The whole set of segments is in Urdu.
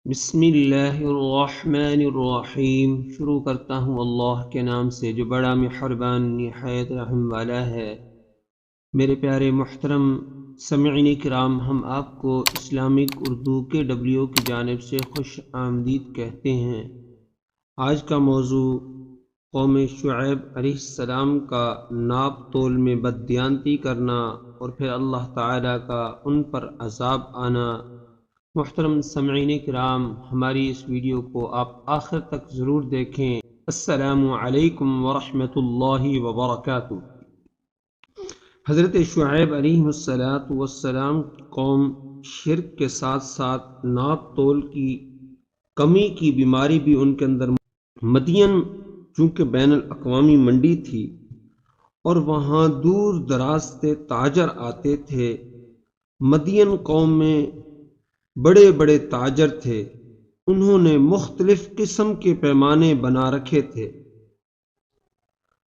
بسم اللہ الرحمن الرحیم۔ شروع کرتا ہوں اللہ کے نام سے جو بڑا مہربان نہایت رحم والا ہے۔ میرے پیارے محترم سامعین کرام، ہم آپ کو اسلامک اردو کے ڈبلیو کی جانب سے خوش آمدید کہتے ہیں۔ آج کا موضوع قوم شعیب علیہ السلام کا ناپ تول میں بددیانتی کرنا اور پھر اللہ تعالیٰ کا ان پر عذاب آنا۔ محترم سامعین کرام، ہماری اس ویڈیو کو آپ آخر تک ضرور دیکھیں۔ السلام علیکم ورحمۃ اللہ وبرکاتہ۔ حضرت شعیب علیہ السلام کی قوم شرک کے ساتھ ساتھ ناپ تول کی کمی کی بیماری بھی ان کے اندر۔ مدین چونکہ بین الاقوامی منڈی تھی اور وہاں دور دراز سے تاجر آتے تھے۔ مدین قوم میں بڑے بڑے تاجر تھے، انہوں نے مختلف قسم کے پیمانے بنا رکھے تھے۔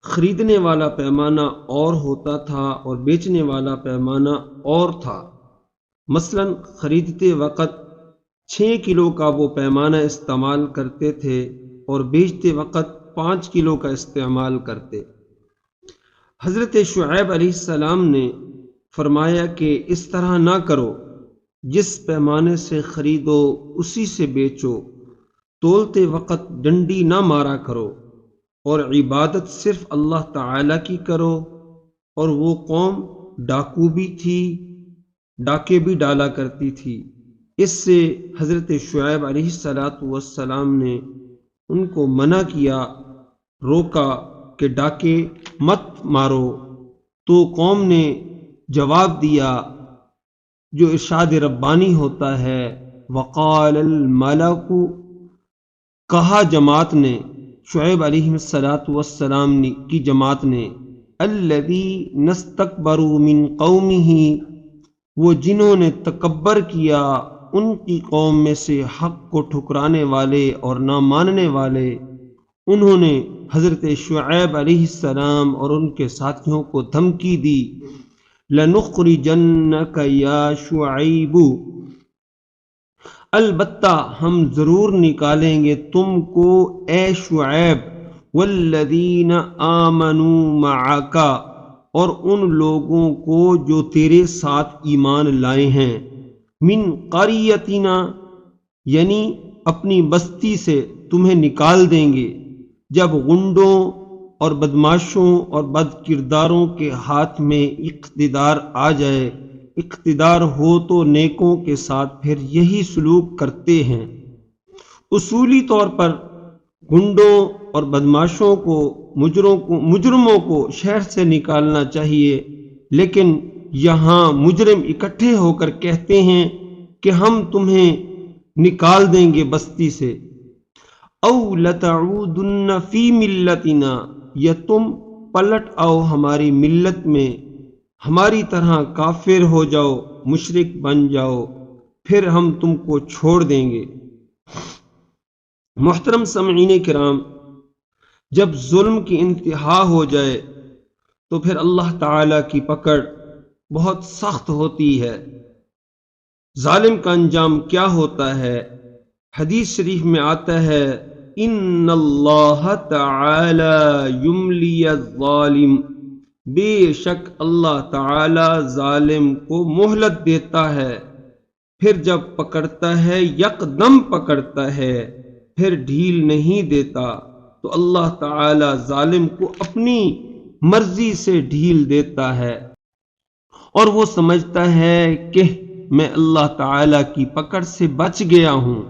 خریدنے والا پیمانہ اور ہوتا تھا اور بیچنے والا پیمانہ اور تھا۔ مثلا خریدتے وقت 6 کلو کا وہ پیمانہ استعمال کرتے تھے اور بیچتے وقت 5 کلو کا استعمال کرتے۔ حضرت شعیب علیہ السلام نے فرمایا کہ اس طرح نہ کرو، جس پیمانے سے خریدو اسی سے بیچو، تولتے وقت ڈنڈی نہ مارا کرو اور عبادت صرف اللہ تعالی کی کرو۔ اور وہ قوم ڈاکو بھی تھی، ڈاکے بھی ڈالا کرتی تھی۔ اس سے حضرت شعیب علیہ السلام نے ان کو منع کیا، روکا کہ ڈاکے مت مارو۔ تو قوم نے جواب دیا جو ارشاد ربانی ہوتا ہے، وقال الملک، کہا جماعت نے، شعیب علیہ السلام کی جماعت نے، الذین استکبروا من قومہ، وہ جنہوں نے تکبر کیا ان کی قوم میں سے حق کو ٹھکرانے والے اور نہ ماننے والے، انہوں نے حضرت شعیب علیہ السلام اور ان کے ساتھیوں کو دھمکی دی، لَنُخْرِجَنَّكَ يَا شُعَيْبُ، البتہ ہم ضرور نکالیں گے تم کو اے شعیب، وَالَّذِينَ آمَنُوا مَعَكَ، اور ان لوگوں کو جو تیرے ساتھ ایمان لائے ہیں، مِن قَرْيَتِنَا، یعنی اپنی بستی سے تمہیں نکال دیں گے جب غنڈوں اور بدماشوں اور بد کرداروں کے ہاتھ میں اقتدار آ جائے۔ اقتدار ہو تو نیکوں کے ساتھ پھر یہی سلوک کرتے ہیں۔ اصولی طور پر غنڈوں اور بدماشوں کو، مجرموں کو شہر سے نکالنا چاہیے، لیکن یہاں مجرم اکٹھے ہو کر کہتے ہیں کہ ہم تمہیں نکال دیں گے بستی سے۔ او لتعودن فی ملتنا، یا تم پلٹ آؤ ہماری ملت میں، ہماری طرح کافر ہو جاؤ، مشرک بن جاؤ، پھر ہم تم کو چھوڑ دیں گے۔ محترم سامعین کرام، جب ظلم کی انتہا ہو جائے تو پھر اللہ تعالی کی پکڑ بہت سخت ہوتی ہے۔ ظالم کا انجام کیا ہوتا ہے؟ حدیث شریف میں آتا ہے، ان اللہ تعالی یملی الظالم، بے شک اللہ تعالی ظالم کو مہلت دیتا ہے، پھر جب پکڑتا ہے یکدم پکڑتا ہے، پھر ڈھیل نہیں دیتا۔ تو اللہ تعالی ظالم کو اپنی مرضی سے ڈھیل دیتا ہے اور وہ سمجھتا ہے کہ میں اللہ تعالی کی پکڑ سے بچ گیا ہوں۔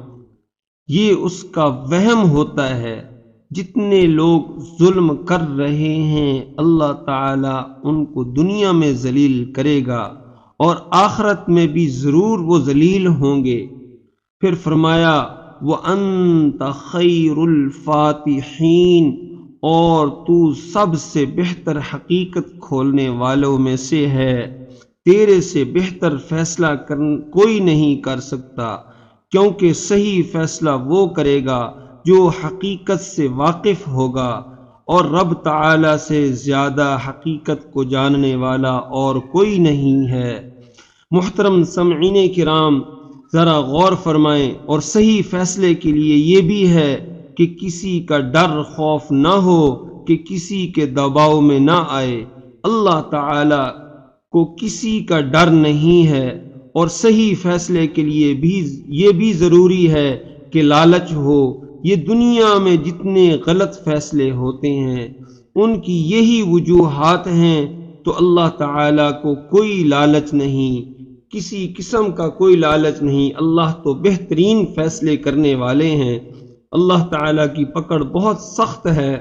یہ اس کا وہم ہوتا ہے۔ جتنے لوگ ظلم کر رہے ہیں اللہ تعالی ان کو دنیا میں ذلیل کرے گا اور آخرت میں بھی ضرور وہ ذلیل ہوں گے۔ پھر فرمایا، وَأَنْتَ خَيْرُ الْفَاتِحِينَ، اور تو سب سے بہتر حقیقت کھولنے والوں میں سے ہے، تیرے سے بہتر فیصلہ کوئی نہیں کر سکتا، کیونکہ صحیح فیصلہ وہ کرے گا جو حقیقت سے واقف ہوگا، اور رب تعالی سے زیادہ حقیقت کو جاننے والا اور کوئی نہیں ہے۔ محترم سامعین کرام، ذرا غور فرمائیں، اور صحیح فیصلے کے لیے یہ بھی ہے کہ کسی کا ڈر خوف نہ ہو کہ کسی کے دباؤ میں نہ آئے۔ اللہ تعالی کو کسی کا ڈر نہیں ہے، اور صحیح فیصلے کے لیے بھی یہ بھی ضروری ہے کہ لالچ ہو۔ یہ دنیا میں جتنے غلط فیصلے ہوتے ہیں ان کی یہی وجوہات ہیں، تو اللہ تعالی کو کوئی لالچ نہیں، کسی قسم کا کوئی لالچ نہیں۔ اللہ تو بہترین فیصلے کرنے والے ہیں۔ اللہ تعالی کی پکڑ بہت سخت ہے۔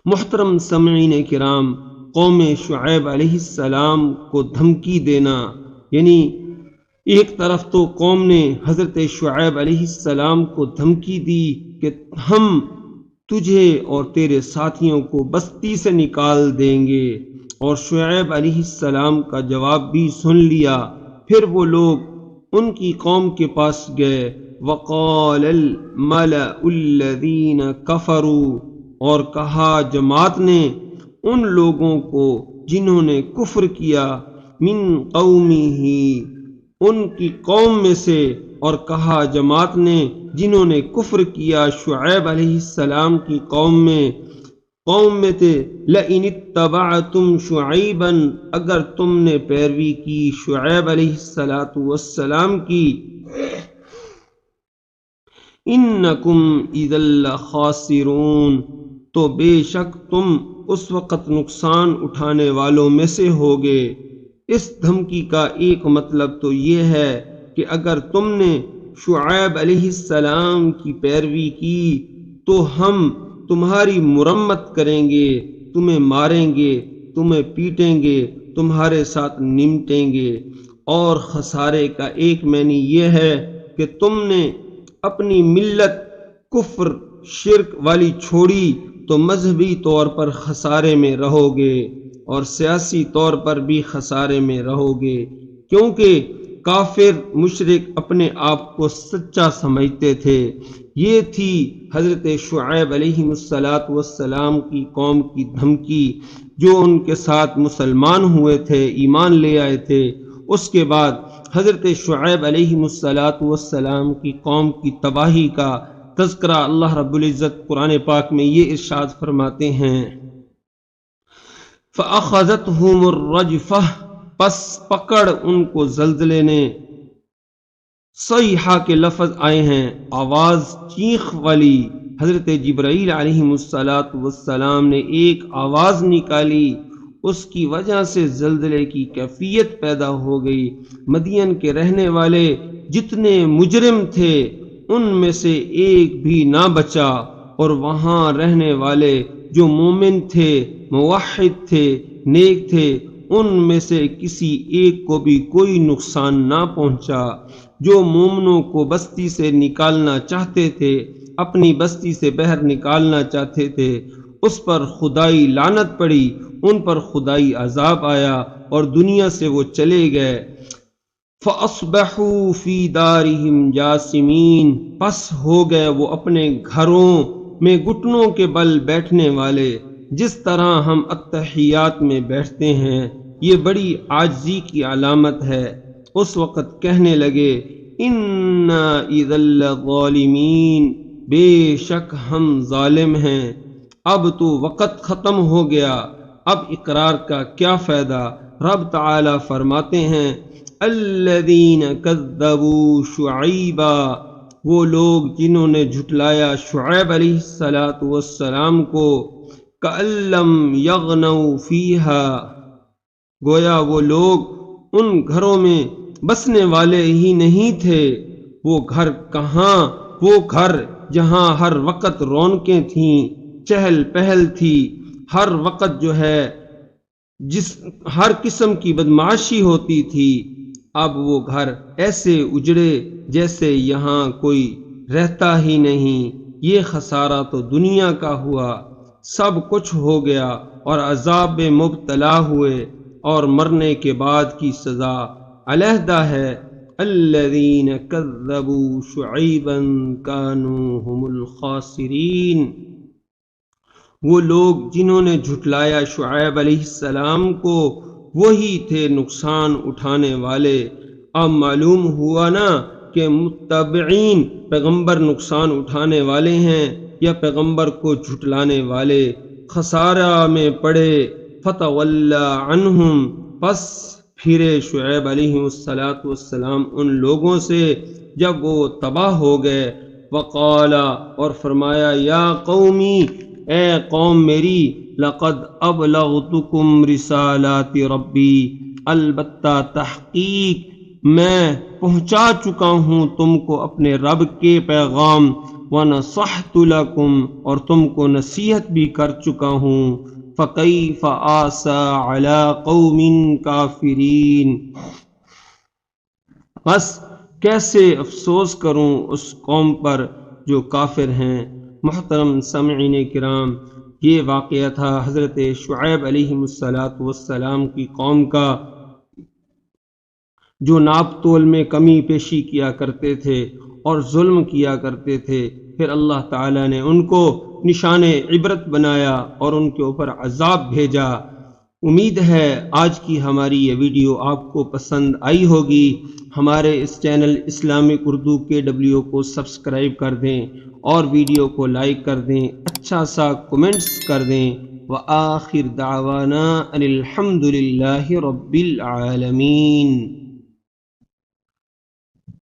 محترم سامعین کرام، قوم شعیب علیہ السلام کو دھمکی دینا، یعنی ایک طرف تو قوم نے حضرت شعیب علیہ السلام کو دھمکی دی کہ ہم تجھے اور تیرے ساتھیوں کو بستی سے نکال دیں گے، اور شعیب علیہ السلام کا جواب بھی سن لیا۔ پھر وہ لوگ ان کی قوم کے پاس گئے، وقال الملأ الذین کفروا، اور کہا جماعت نے ان لوگوں کو جنہوں نے کفر کیا، من قومہ، ان کی قوم میں سے، اور کہا جماعت نے جنہوں نے کفر کیا شعیب علیہ السلام کی قوم میں تھے، لئن اتبعتم شعیبا، اگر تم نے پیروی کی شعیب علیہ السلام کی، انکم اذا لخاسرون، تو بے شک تم اس وقت نقصان اٹھانے والوں میں سے ہوگے۔ اس دھمکی کا ایک مطلب تو یہ ہے کہ اگر تم نے شعیب علیہ السلام کی پیروی کی تو ہم تمہاری مرمت کریں گے، تمہیں ماریں گے، تمہیں پیٹیں گے، تمہارے ساتھ نمٹیں گے۔ اور خسارے کا ایک معنی یہ ہے کہ تم نے اپنی ملت کفر شرک والی چھوڑی تو مذہبی طور پر خسارے میں رہو گے، اور سیاسی طور پر بھی خسارے میں رہو گے، کیونکہ کافر مشرک اپنے آپ کو سچا سمجھتے تھے۔ یہ تھی حضرت شعیب علیہ السلام کی قوم کی دھمکی، جو ان کے ساتھ مسلمان ہوئے تھے، ایمان لے آئے تھے۔ اس کے بعد حضرت شعیب علیہ السلام کی قوم کی تباہی کا تذکرہ اللہ رب العزت قرآن پاک میں یہ ارشاد فرماتے ہیں، فَأَخَذَتْهُمُ الرَّجْفَةُ، پس پکڑ ان کو زلزلے نے۔ صیحہ کے لفظ آئے ہیں آواز چیخ والی۔ حضرت جبرائیل علیہ السلام نے ایک آواز نکالی، اس کی وجہ سے زلزلے کی کیفیت پیدا ہو گئی۔ مدین کے رہنے والے جتنے مجرم تھے ان میں سے ایک بھی نہ بچا، اور وہاں رہنے والے جو مومن تھے، موحد تھے، نیک تھے، ان میں سے کسی ایک کو بھی کوئی نقصان نہ پہنچا۔ جو مومنوں کو بستی سے نکالنا چاہتے تھے، اپنی بستی سے باہر نکالنا چاہتے تھے، اس پر خدائی لعنت پڑی، ان پر خدائی عذاب آیا اور دنیا سے وہ چلے گئے۔ فَأَصْبَحُوا فِي دَارِهِمْ جَاثِمِينَ، پس ہو گئے وہ اپنے گھروں میں گھٹنوں کے بل بیٹھنے والے، جس طرح ہم اتحیات میں بیٹھتے ہیں۔ یہ بڑی عاجزی کی علامت ہے۔ اس وقت کہنے لگے اِنَّا اِذًا لَظَالِمِينَ، بے شک ہم ظالم ہیں۔ اب تو وقت ختم ہو گیا، اب اقرار کا کیا فائدہ۔ رب تعالی فرماتے ہیں الذین کذبوا شعیبا، وہ لوگ جنہوں نے جھٹلایا شعیب علیہ السلام کو، کأن لم یغنوا فیہا، گویا وہ لوگ ان گھروں میں بسنے والے ہی نہیں تھے۔ وہ گھر کہاں؟ وہ گھر جہاں ہر وقت رونقیں تھیں، چہل پہل تھی، ہر وقت جو ہے ہر قسم کی بدمعاشی ہوتی تھی، اب وہ گھر ایسے اجڑے جیسے یہاں کوئی رہتا ہی نہیں۔ یہ خسارہ تو دنیا کا ہوا، سب کچھ ہو گیا، اور عذاب میں مبتلا ہوئے، اور مرنے کے بعد کی سزا علیحدہ ہے۔ الذین کذبوا شعیبا کانوا هم الخاسرین، وہ لوگ جنہوں نے جھٹلایا شعیب علیہ السلام کو وہی تھے نقصان اٹھانے والے۔ اب معلوم ہوا نا کہ متبعین پیغمبر نقصان اٹھانے والے ہیں یا پیغمبر کو جھٹلانے والے خسارہ میں پڑے۔ فتولی عنہم، پس پھرے شعیب علیہ السلام ان لوگوں سے جب وہ تباہ ہو گئے۔ وقال، اور فرمایا، یا قومی، اے قوم میری، لقد ابلغتکم رسالات ربی، البتہ تحقیق میں پہنچا چکا ہوں تم کو اپنے رب کے پیغام، ونصحت لکم، اور تم کو نصیحت بھی کر چکا ہوں۔ فکیف آسیٰ علی قوم کافرین، بس کیسے افسوس کروں اس قوم پر جو کافر ہیں۔ محترم سامعین کرام، یہ واقعہ تھا حضرت شعیب علیہ السلام کی قوم کا، جو ناپ تول میں کمی پیشی کیا کرتے تھے اور ظلم کیا کرتے تھے۔ پھر اللہ تعالیٰ نے ان کو نشان عبرت بنایا اور ان کے اوپر عذاب بھیجا۔ امید ہے آج کی ہماری یہ ویڈیو آپ کو پسند آئی ہوگی۔ ہمارے اس چینل اسلامک اردو KW کو سبسکرائب کر دیں اور ویڈیو کو لائک کر دیں، اچھا سا کمنٹس کر دیں۔ وآخر دعوانا ان الحمد للہ رب العالمین۔